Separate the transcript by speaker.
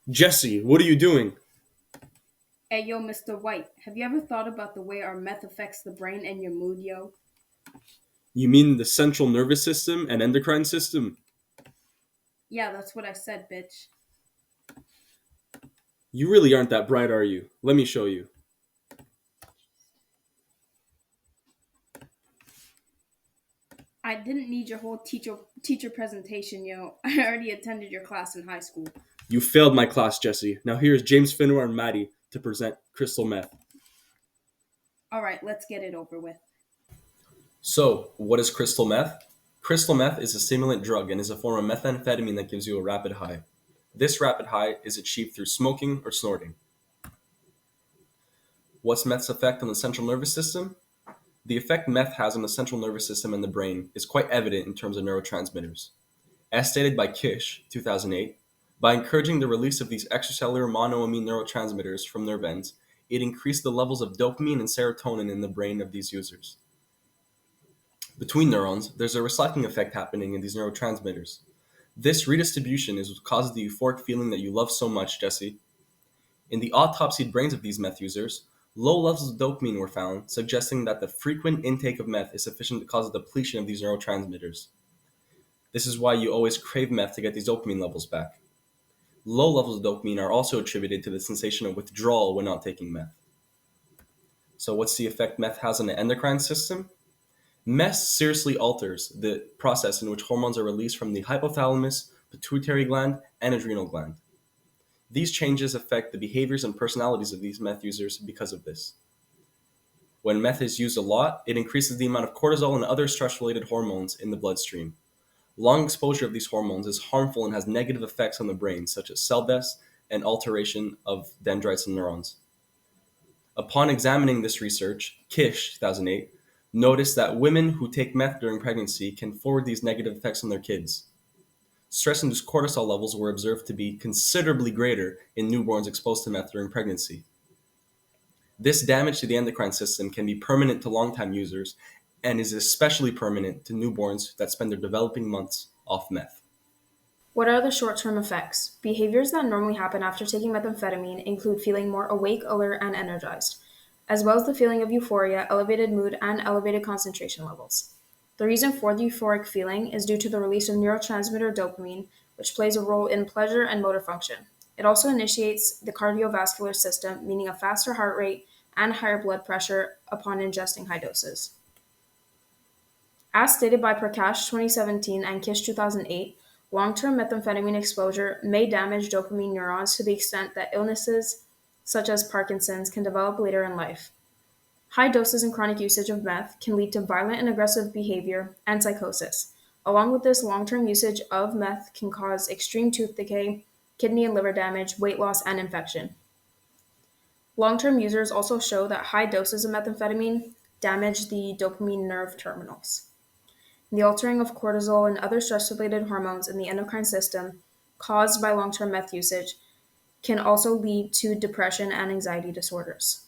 Speaker 1: Jesse, what are you doing?
Speaker 2: Hey yo, Mr. White, have you ever thought about the way our meth affects the brain and your mood, yo?
Speaker 1: You mean the central nervous system and endocrine system?
Speaker 2: Yeah, that's what I said, bitch.
Speaker 1: You really aren't that bright, are you? Let me show you.
Speaker 2: I didn't need your whole teacher presentation, yo. I already attended your class in high school.
Speaker 1: You failed my class, Jesse. Now here's James Finwar and Maddie to present crystal meth.
Speaker 2: All right, let's get it over with.
Speaker 1: So, what is crystal meth? Crystal meth is a stimulant drug and is a form of methamphetamine that gives you a rapid high. This rapid high is achieved through smoking or snorting. What's meth's effect on the central nervous system? The effect meth has on the central nervous system and the brain is quite evident in terms of neurotransmitters. As stated by Kish, 2008, by encouraging the release of these extracellular monoamine neurotransmitters from nerve ends, it increased the levels of dopamine and serotonin in the brain of these users. Between neurons, there's a recycling effect happening in these neurotransmitters. This redistribution is what causes the euphoric feeling that you love so much, Jesse. In the autopsied brains of these meth users, low levels of dopamine were found, suggesting that the frequent intake of meth is sufficient to cause a depletion of these neurotransmitters. This is why you always crave meth to get these dopamine levels back. Low levels of dopamine are also attributed to the sensation of withdrawal when not taking meth. So, what's the effect meth has on the endocrine system? Meth seriously alters the process in which hormones are released from the hypothalamus, pituitary gland, and adrenal gland. These changes affect the behaviors and personalities of these meth users because of this. When meth is used a lot, it increases the amount of cortisol and other stress related hormones in the bloodstream. Long exposure of these hormones is harmful and has negative effects on the brain, such as cell death and alteration of dendrites and neurons. Upon examining this research, Kish, 2008, noticed that women who take meth during pregnancy can forward these negative effects on their kids. Stress-induced cortisol levels were observed to be considerably greater in newborns exposed to meth during pregnancy. This damage to the endocrine system can be permanent to long-time users and is especially permanent to newborns that spend their developing months off meth.
Speaker 2: What are the short term effects? Behaviors that normally happen after taking methamphetamine include feeling more awake, alert, and energized, as well as the feeling of euphoria, elevated mood, and elevated concentration levels. The reason for the euphoric feeling is due to the release of neurotransmitter dopamine, which plays a role in pleasure and motor function. It also initiates the cardiovascular system, meaning a faster heart rate and higher blood pressure upon ingesting high doses. As stated by Prakash 2017 and Kish 2008, long-term methamphetamine exposure may damage dopamine neurons to the extent that illnesses such as Parkinson's can develop later in life. High doses and chronic usage of meth can lead to violent and aggressive behavior and psychosis. Along with this, long-term usage of meth can cause extreme tooth decay, kidney and liver damage, weight loss, and infection. Long-term users also show that high doses of methamphetamine damage the dopamine nerve terminals. The altering of cortisol and other stress related hormones in the endocrine system caused by long term meth usage can also lead to depression and anxiety disorders.